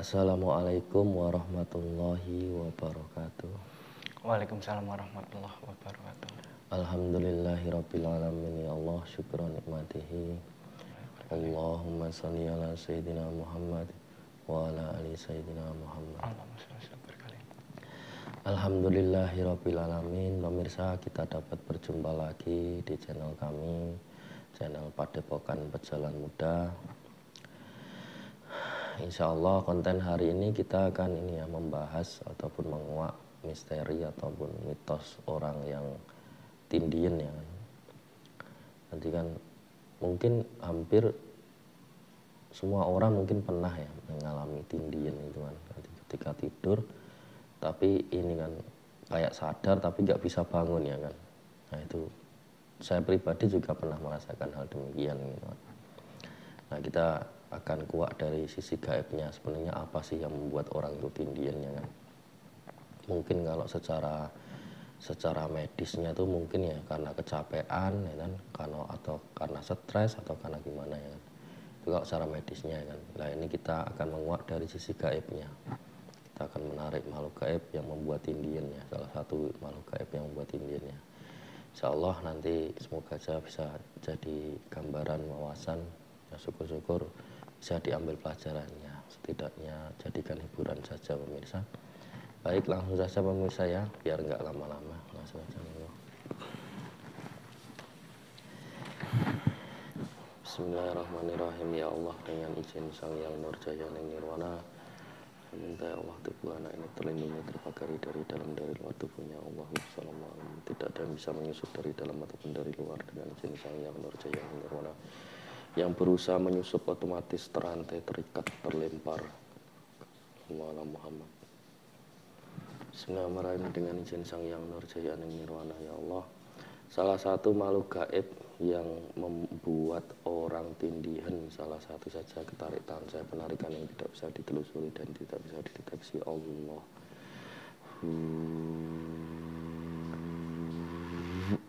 Assalamualaikum warahmatullahi wabarakatuh. Waalaikumsalam warahmatullahi wabarakatuh. Alhamdulillahirabbil alamin, ya Allah, syukran nikmatihi. Allahumma sholli ala sayyidina Muhammad wa ala ali sayyidina Muhammad. Allahumma sholli berkali. Alhamdulillahirabbil alamin. Pemirsa, kita dapat berjumpa lagi di channel kami, channel Padepokan Pejalan Muda. Insya Allah konten hari ini kita akan membahas ataupun menguak misteri ataupun mitos orang yang tindian ya kan. Nanti kan mungkin hampir semua orang mungkin pernah ya mengalami tindian itu kan. Nanti ketika tidur tapi ini kan kayak sadar tapi nggak bisa bangun ya kan. Nah itu saya pribadi juga pernah merasakan hal demikian gitu kan. Nah kita akan kuak dari sisi gaibnya, sebenarnya apa sih yang membuat orang itu tindian ya kan. Mungkin kalau secara medisnya itu mungkin ya karena kecapean ya kan, karena stres atau karena gimana ya kan. Itu kalau secara medisnya ya kan. Nah ini kita akan menguak dari sisi gaibnya. Kita akan menarik makhluk gaib yang membuat tindian ya, salah satu makhluk gaib yang membuat tindiannya. Insya Allah nanti semoga saja bisa jadi gambaran wawasan ya, syukur-syukur bisa diambil pelajarannya, setidaknya jadikan hiburan saja pemirsa. Baik, langsung saja pemirsa ya, biar nggak lama-lama, langsung saja. Bismillahirrahmanirrahim. Ya Allah, dengan izin Sang Yang Nurjaya Nirwana, minta ya Allah tubuh anak ini terlindungi, terpagari dari dalam dari luar tubuhnya. Allah Assalamualaikum. Tidak ada yang bisa menyusup dari dalam ataupun dari luar dengan izin Sang Yang Nurjaya Nirwana. Yang berusaha menyusup otomatis terantai, terikat, terlempar. Allah Muhammad. Bismillahirrahmanirrahim. Dengan izin Sang Yang Nurjaya Nirwana, ya Allah. Salah satu makhluk gaib yang membuat orang tindihan, salah satu saja ketarik tangan saya, penarikan yang tidak bisa ditelusuri dan tidak bisa dideteksi. Allah.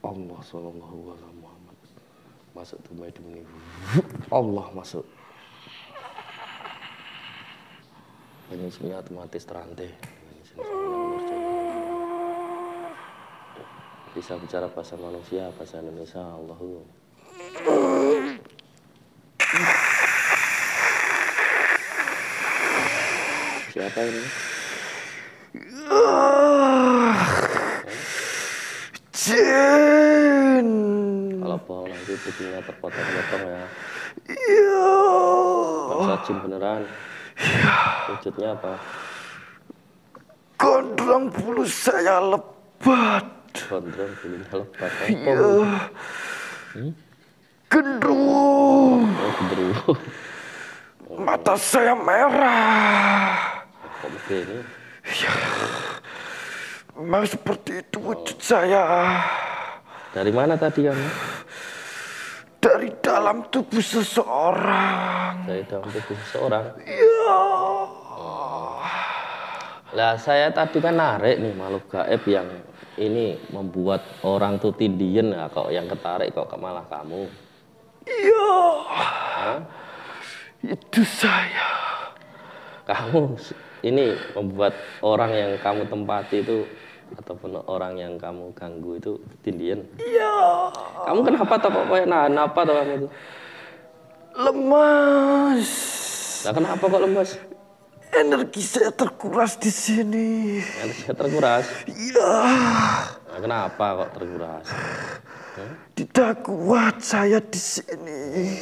Allah sallallahu alaihi wasallam. Masuk tuh ini. Allah masuk. Penyusunnya otomatis terantai. Bisa bicara bahasa manusia, bahasa Indonesia. Allahu. Siapa ini? Jin. Kalau bohong nanti tubuhnya terpotong-potong ya. Iya. Bangsa jin beneran. Iya. Wujudnya apa? Gondrong bulu saya lebat. Gondrong bulunya lebat. Iya. Gendruwo. Oh, gendruwo. Mata saya merah. Kok begini? Iya. Memang seperti itu wujud saya. Dari mana tadi kamu? Dari dalam tubuh seseorang. Dari dalam tubuh seseorang? Iya. Lah saya tadi kan narik nih makhluk gaib yang ini membuat orang tuh tindian ya, kok yang ketarik kok malah kamu. Iya. Hah? Itu saya. Kamu ini membuat orang yang kamu tempati itu ataupun orang yang kamu ganggu itu tindian. Iya. Kamu kenapa toh kok kayak nahan apa toh kamu itu? Lemas. Nah, kenapa kok lemas? Energi saya terkuras di sini. Energi terkuras. Iya. Nah, kenapa kok terkuras? Tidak kuat saya di sini.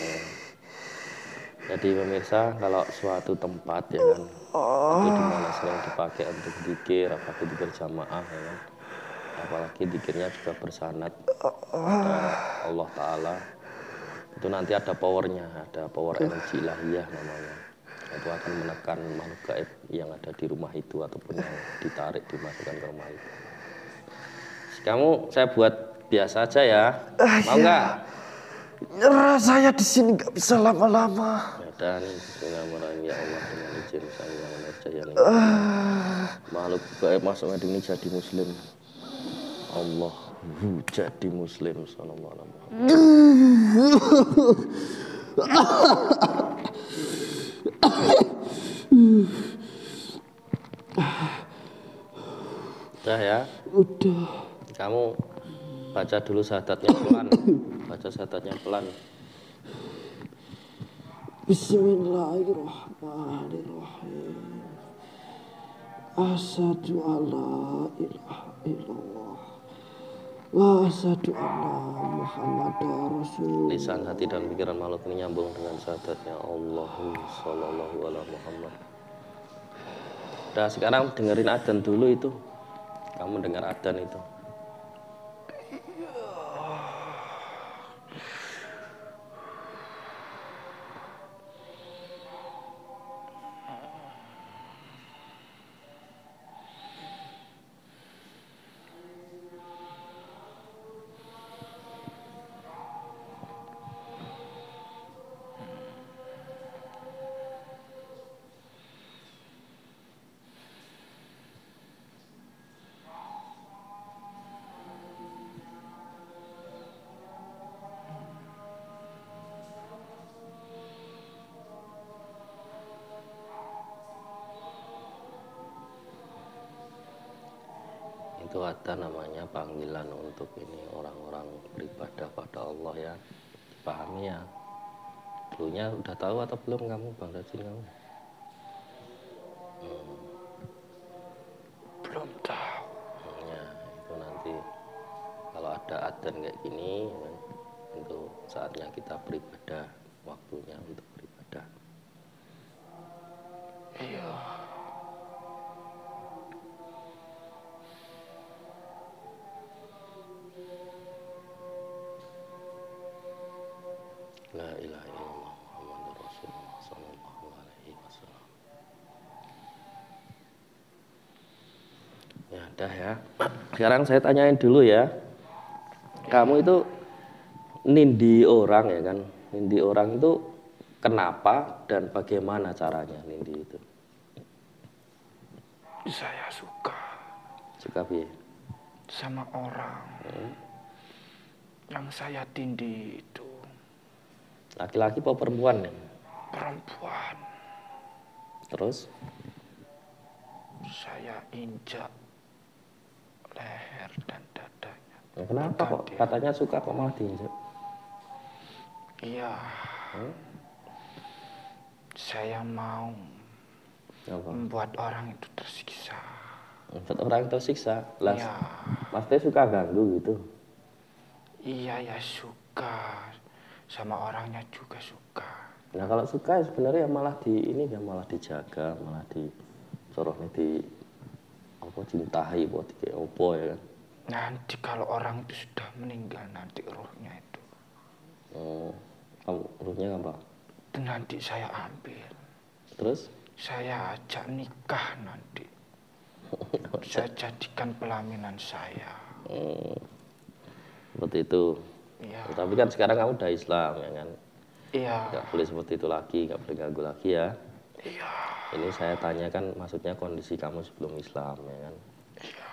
Jadi pemirsa, kalau suatu tempat ya kan, itu dimana sering dipakai untuk zikir, apalagi zikir jamaah ya kan, apalagi zikirnya juga bersanad pada Allah Ta'ala, itu nanti ada powernya, ada power energi ilahiyah namanya. Itu akan menekan makhluk gaib yang ada di rumah itu ataupun yang ditarik dimasukkan ke rumah itu. Kamu saya buat biasa aja ya, mau nggak? Nyerah saya di sini nggak bisa lama-lama. Dan bismillahirrahmanirrahim. Ya Allah, dengan izin Sang Yang Nurjaya makhluk gaib masuk ini jadi muslim. Allah jadi muslim. Sallallahu alaihi wasallam. Udah ya. Udah. Kamu baca dulu syahadatnya pelan. Baca syahadatnya pelan. Bismillahirrahmanirrahim. Asyhadu alla ilaha illallah wa asyhadu anna Muhammadar Rasulullah. Lisan, hati, dan pikiran makhluk ini nyambung dengan syahadatnya Allahumma shollallahu ala Muhammad. Udah, sekarang dengerin adzan dulu itu. Kamu dengar adzan itu. Itu ada namanya panggilan untuk ini orang-orang beribadah pada Allah ya. Dipahami ya. Dulunya udah tahu atau belum kamu, Bang Rajin kamu? Belum tahu. Ya, itu nanti kalau ada adzan kayak gini ya, itu saatnya kita beribadah, waktunya untuk beribadah. Iya. La ilaha illallah Muhammadur Rasulullah sallallahu alaihi wasallam. Ya udah ya. Sekarang saya tanyain dulu ya. Kamu itu nindi orang ya kan? Nindi orang itu kenapa dan bagaimana caranya nindi itu? Saya suka Suka piye? sama orang yang saya tindih itu Laki-laki apa perempuan ya? perempuan. Terus? Saya injak leher dan dadanya. Ya, kenapa kok katanya suka kok malah diinjak? Iya. Saya mau Apa? membuat orang itu tersiksa. Membuat orang tersiksa. Lah, Iya. Mas Teh suka ganggu gitu. Iya ya suka. Sama orangnya juga suka. Nah kalau suka ya sebenarnya malah di ini ya malah dijaga, malah di sorongnya di apa cintai buat kayak opo ya kan. Nanti kalau orang itu sudah meninggal nanti rohnya itu. Kamu ruhnya apa? Itu nanti saya ambil. Terus? Saya ajak nikah nanti. Saya jadikan pelaminan saya. Seperti itu. Iya. Tapi kan sekarang kamu udah Islam ya kan. Iya. Gak boleh seperti itu lagi, gak boleh ganggu lagi ya. Iya. Ini saya tanya kan maksudnya kondisi kamu sebelum Islam ya kan. Iya.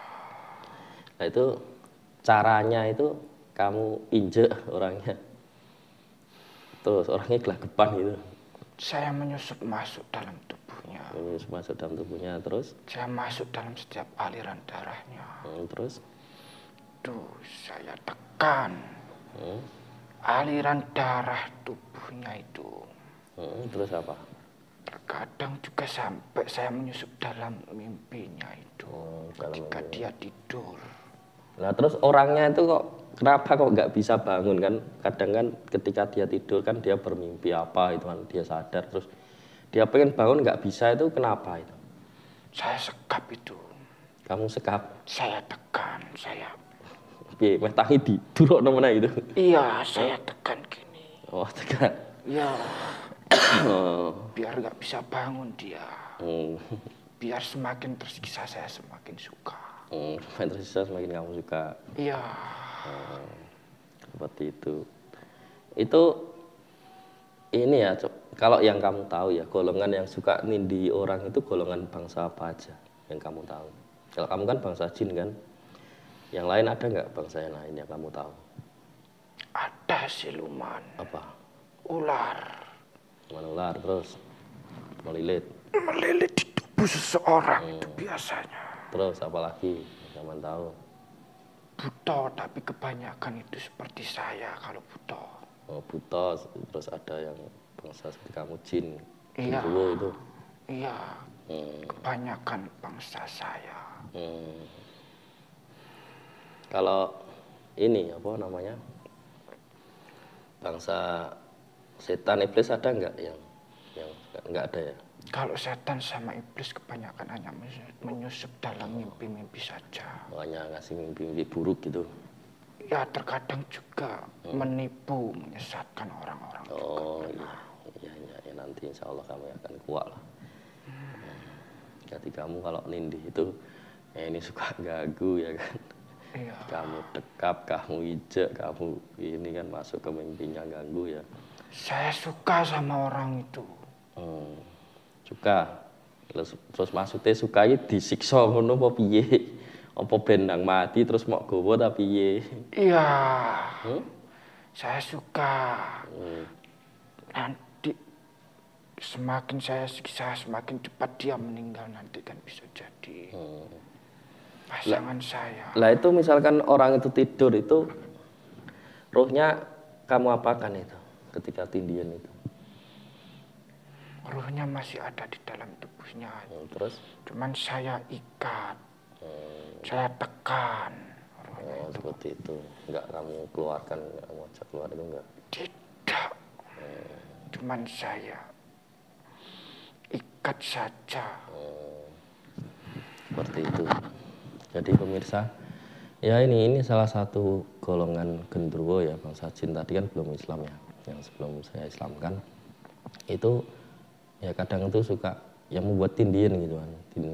Nah itu caranya itu kamu injek orangnya. Terus orangnya gelagapan gitu. Saya menyusup masuk dalam tubuhnya. Masuk dalam tubuhnya terus. Saya masuk dalam setiap aliran darahnya. Terus. Tuh saya tekan. Aliran darah tubuhnya itu. Terus apa? Terkadang juga sampai saya menyusup dalam mimpinya itu. Ketika dia tidur. Nah terus orangnya itu kok kenapa kok nggak bisa bangun kan? Kadang kan ketika dia tidur kan dia bermimpi apa itu kan dia sadar terus dia pengen bangun nggak bisa itu kenapa itu? Saya sekap itu. Kamu sekap? Saya tekan, saya. Piye, meh tangi didurokno meneh gitu. Iya, saya tekan gini. Oh, tekan. Iya. Biar nggak bisa bangun dia. Biar semakin tersiksa saya semakin suka. Semakin tersiksa semakin kamu suka. Iya. Seperti itu. Itu ini ya, kalau yang kamu tahu ya, golongan yang suka nindi orang itu golongan bangsa apa aja yang kamu tahu? Kalau kamu kan bangsa jin kan? Yang lain ada nggak bangsa yang lain yang kamu tahu? Ada siluman. Apa? Ular. Siluman ular terus melilit. Melilit di tubuh seseorang itu biasanya. Terus apa lagi? zaman tahu. Buto, tapi kebanyakan itu seperti saya kalau buto. Oh, buta, terus ada yang bangsa seperti kamu jin. Iya. Genderuwo itu. Iya. Kebanyakan bangsa saya. Kalau ini apa namanya? Bangsa setan iblis ada nggak yang nggak ada ya? Kalau setan sama iblis kebanyakan hanya menyusup dalam mimpi-mimpi saja. Hanya ngasih mimpi-mimpi buruk gitu. Ya terkadang juga menipu, menyesatkan orang-orang. Oh iya, nanti insya Allah kamu akan kuat lah. Jadi kamu kalau nindih itu ini suka ganggu ya kan. Iya. Kamu dekap, kamu ijek, kamu ini kan masuk ke mimpinya ganggu ya. Saya suka sama orang itu. Suka. Terus maksudnya suka itu disiksa ngono apa piye? Apa bendang mati terus mau gowo ta piye? Iya. Saya suka. Nanti semakin saya siksa, semakin cepat dia meninggal nanti kan bisa jadi pasangan saya. Lah itu misalkan orang itu tidur itu rohnya kamu apakan itu ketika tindian itu? Ruhnya masih ada di dalam tubuhnya. Terus? Cuman saya ikat, saya tekan. Oh, seperti itu. Enggak kamu keluarkan, enggak kamu ajak keluar itu enggak? Tidak. Cuman saya ikat saja. Seperti itu. Jadi pemirsa, ya ini salah satu golongan genderuwo ya, bangsa jin tadi kan belum Islam ya. Yang sebelum saya Islamkan itu ya kadang itu suka yang membuat tindian gitu kan.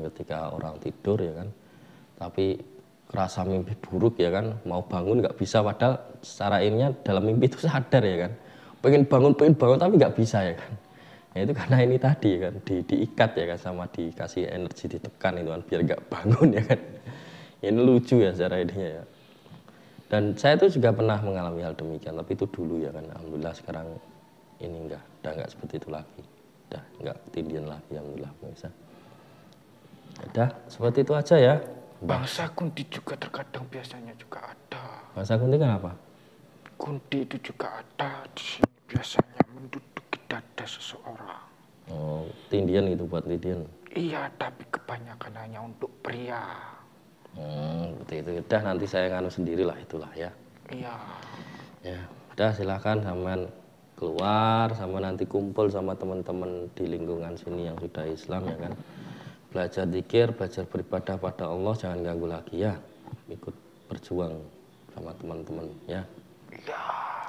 Ketika orang tidur ya kan. Tapi kerasa mimpi buruk ya kan, mau bangun nggak bisa, padahal secara ilmiah dalam mimpi itu sadar ya kan. Pengen bangun tapi nggak bisa ya kan. Ya itu karena ini tadi kan diikat ya kan, sama dikasih energi ditekan itu kan biar nggak bangun ya kan. Ini lucu ya secara ininya ya. Dan saya tuh juga pernah mengalami hal demikian, tapi itu dulu ya kan. Alhamdulillah sekarang ini udah nggak seperti itu lagi. Udah nggak tindian lagi, alhamdulillah bisa. Udah seperti itu aja ya. Bangsa kunti juga terkadang biasanya juga ada. Bangsa kunti kan apa? Kunti itu juga ada di sini biasanya menduduki dada seseorang. Oh, tindian gitu buat tindian. Iya, tapi kebanyakan hanya untuk pria. Seperti itu. Udah nanti saya nganu sendirilah itulah ya. Iya. Ya, udah silakan sampean keluar sama nanti kumpul sama teman-teman di lingkungan sini yang sudah Islam ya kan. Belajar zikir, belajar beribadah pada Allah, jangan ganggu lagi ya. Ikut berjuang sama teman-teman ya. Iya.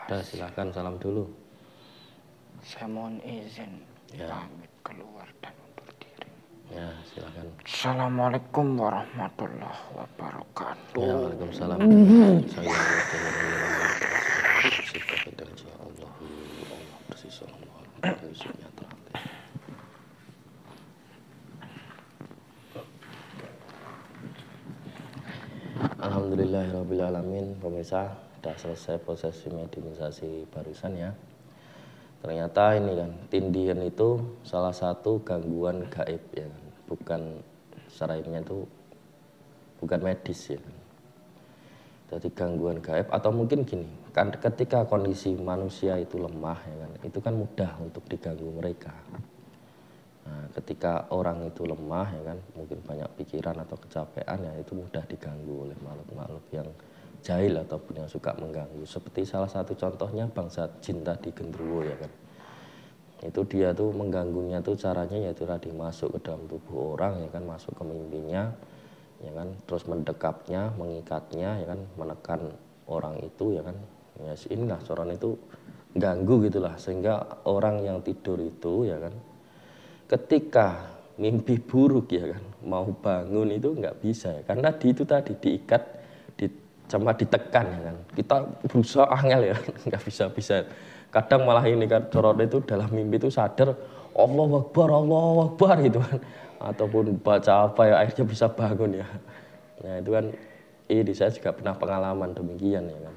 Udah silakan salam dulu. Saya mohon izin Ya. pamit keluar dan undur diri. Ya, silakan. Assalamualaikum warahmatullahi wabarakatuh. Ya, waalaikumsalam. Saya Allah bersisa Allah Yusufnya terakhir. Alhamdulillahirrabbilalamin. Pemirsa, sudah selesai prosesi mediumisasi barusan ya. Ternyata ini kan tindian itu salah satu gangguan gaib ya kan. Bukan secara ilmiah itu bukan medis ya kan. Jadi gangguan gaib atau mungkin gini, kan ketika kondisi manusia itu lemah ya kan, itu kan mudah untuk diganggu mereka. Nah, ketika orang itu lemah ya kan, mungkin banyak pikiran atau kecapean ya itu mudah diganggu oleh makhluk-makhluk yang jahil ataupun yang suka mengganggu. Seperti salah satu contohnya bangsa jin tadi genderuwo ya kan. Itu dia tuh mengganggunya tuh caranya yaitu tadi masuk ke dalam tubuh orang ya kan, masuk ke mimpinya ya kan, terus mendekapnya, mengikatnya ya kan, menekan orang itu ya kan. Ya inilah soran itu ganggu gitulah sehingga orang yang tidur itu ya kan ketika mimpi buruk ya kan mau bangun itu nggak bisa ya karena itu tadi diikat sama ditekan ya kan, kita berusaha angel ya nggak bisa kadang malah ini kan corona itu dalam mimpi itu sadar Allahu Akbar gitu kan, ataupun baca apa ya akhirnya bisa bangun ya. Nah itu kan ini saya juga pernah pengalaman demikian ya kan.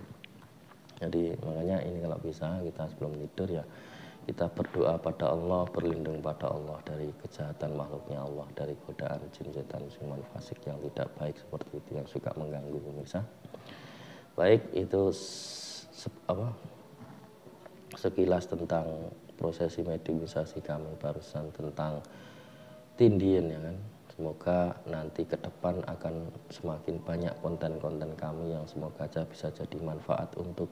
Jadi makanya ini kalau bisa kita sebelum tidur ya Kita berdoa pada Allah, berlindung pada Allah dari kejahatan makhluknya Allah, dari godaan jin, setan, siluman, fasik yang tidak baik seperti itu yang suka mengganggu pemirsa. Baik, itu sekilas tentang prosesi mediumisasi kami barusan tentang tindian ya kan. Semoga nanti ke depan akan semakin banyak konten-konten kami yang semoga aja bisa jadi manfaat untuk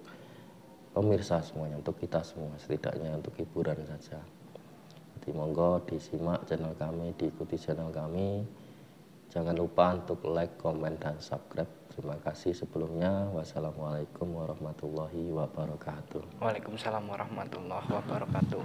pemirsa semuanya, untuk kita semua, setidaknya untuk hiburan saja. Jadi monggo disimak channel kami, diikuti channel kami. Jangan lupa untuk like, komen, dan subscribe. Terima kasih sebelumnya. Wassalamualaikum warahmatullahi wabarakatuh. Waalaikumsalam warahmatullahi wabarakatuh.